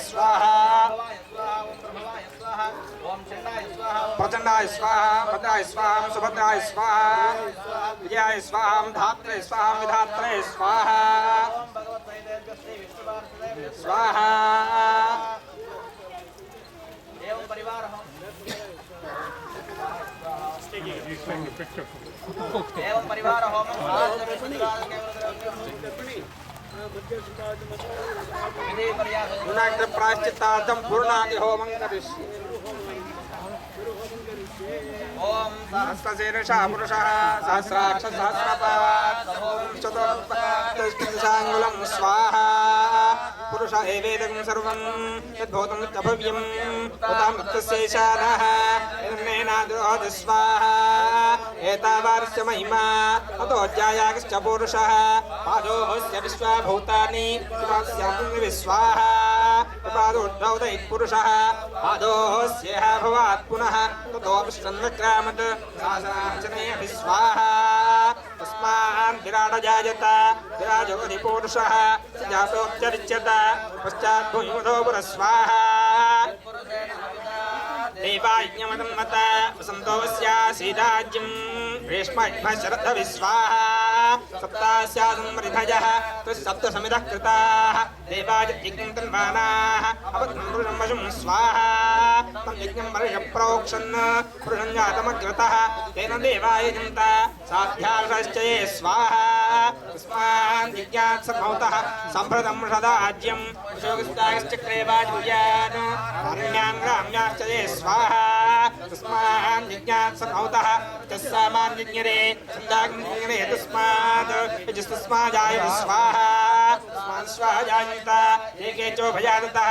स्वाहा प्रचंडाय स्वाहा भद्राय स्वाहा सुभद्राय स्वाहा विजयाय स्वाहा धात्रे स्वाहा विधात्रे स्वाहा स्वाहा एवं परिवार एवं परिवार होम प्रायश्चित्तार्थं पूर्णादि होमं करिष्ये। ओम सहस्रशीर्षः पुरुषः सहस्राक्ष सहस्रपात् चतुर्दशाङ्गुलं स्वाहा पुरुष एवेदं सर्वं यद्भूतं तभव्यं उतामृतस्यैशानः एनेनादोद स्वाहा एतावार्स्य महिमा अतोऽध्यायागश्च पुरुषः पादोऽस्य विश्वभूतानि तस्यां विश्वाहा पादोद्धौदै पुरुषः पादोऽस्यः भवात् पुनः ततो विश्वन्नक्रामत् शासनार्चने विश्वाहा तस्मात् विराट जायत विराजोऽधिपुरुषः स जातोऽत्यरिच्यत पश्चात् भूमिमधो पुरस्वाहा देवाज्ञमदन्मत वसन्तोऽस्यासीदाज्यं रेष्मशरथविश्वाहा सप्तास्यासंवृधयः सप्तसमिधः कृताः देवायज्ञं तन्वानाः अवधं स्वाहा तं यज्ञं वर्षप्रोक्षन् पुरुषं जातमग्रतः तेन देवाय जन्त साध्याश्च ये स्वाहा तस्मात् यज्ञात् सम्भवतः सम्प्रदं षदाज्यं शोकस्ताश्चक्रे वाजुयान् अरण्यान् ग्राम्याश्च ये स्वाहा तस्मात् यज्ञात् सम्भवतः तस्माद्यज्ञरे छन्दाग्निज्ञरे तस्मात् यजस्तस्माजाय स्वाहा तस्मात् स्वाहाजायन्त एके चोभयादतः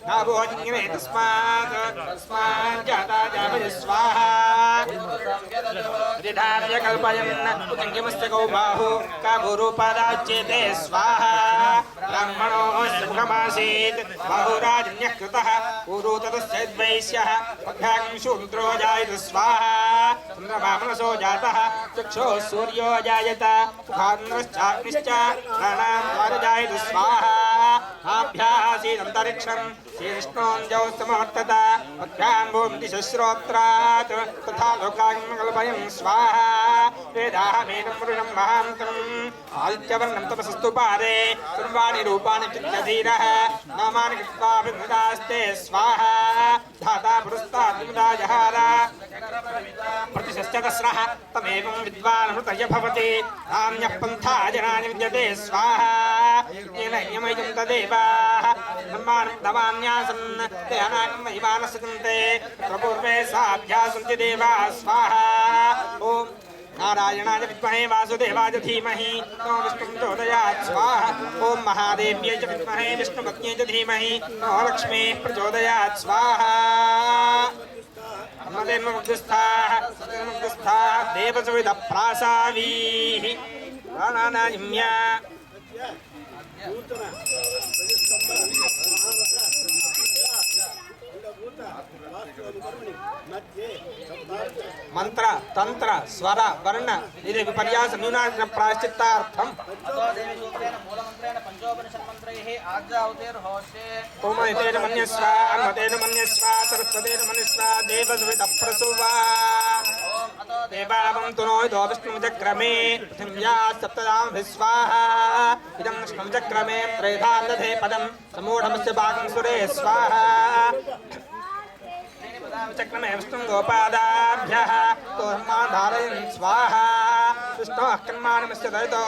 नाभोज्ञरे तस्मात् जाता जावय स्वाहा रिधारय कल्पयन् उदङ्गिमस्य गौबाहु काभूरूपादाच्येते स्वाहा ब्राह्मणो सुखमासीत् बाहुराजन्यः कृतः ऊरू ततश्चैद्वैश्यः अभ्यागं शूद्रो जायत स्वाहा चन्द्रवामनसो जातः चक्षुः सूर्यो जायत मुखान्द्रश्चाग्निश्च प्राणान् जायत स्वाहा आभ्यासीदन्तरिक्षं श्रीविष्णोञ्जौस्तमवर्तत अभ्यां भूमिति शश्रोत्रात् तथा लोकाग्निकल्पयं स्वाहा वेदाहमेनं वृणं महान्तम् आदित्यवर्णं तपसस्तु पादे सर्वाणि रूपाणि चित्तधीरः नामानि कृत्वा विमुदास्ते स्वाहा धाता पुरस्तात् विमुदा जहार प्रतिशश्चतस्रः तमेवं विद्वान् हृतय भवति नान्यः पन्था जनानि विद्यते स्वाहा येन यमयं तदेवाः ब्रह्माणं दवान्यासन् ते अनागं महिमानसन्ते प्रपूर्वे साभ्यासन्ति देवाः स्वाहा ॐ नारायणाय विद्महे वासुदेवाय धीमहि नो विष्णुं प्रचोदयात् स्वाहा ॐ महादेव्यै च विद्महे विष्णुपत्न्यै च धीमहि नो लक्ष्मीः प्रचोदयात् स्वाहा मुग्धस्थाः देवसुविदप्रासावीः प्राणानायम्य मंत्र तंत्र स्वर वर्ण निधि विपर्यास न्यूनाधिक प्रायश्चित्तार्थम ओमैतेन मन्यस्व अन्मतेन मन्यस्व सरस्वतेन मन्यस्व देवसुविदप्रसुवा देवावं तुनोइदो विष्णुचक्रमे पृथिव्या सप्तदां विस्वाहा इदं विष्णुचक्रमे त्रेधा दधे पदं समूढमस्य भागं सुरे स्वाहा चक्रमे विष्णुं गोपादाभ्यः तोर्मान् धारयन् स्वाहा विष्णोः कर्माणमस्य दरितो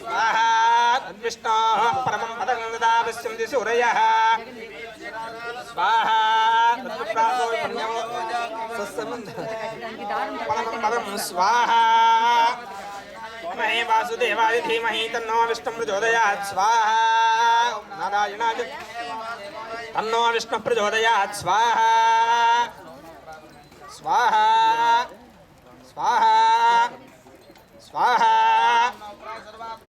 स्वाहा तद्विष्णोः परमं पदं ददा विश्वन्ति सूरयः स्वाहा तद्विप्रासो पुण्यो परमं पदं स्वाहा महे वासुदेवाय धीमहि तन्नो विष्णुं प्रचोदयात् स्वाहा नारायणाय तन्नो विष्णु प्रचोदयात् स्वाहा स्वाहा स्वाहा स्वाहा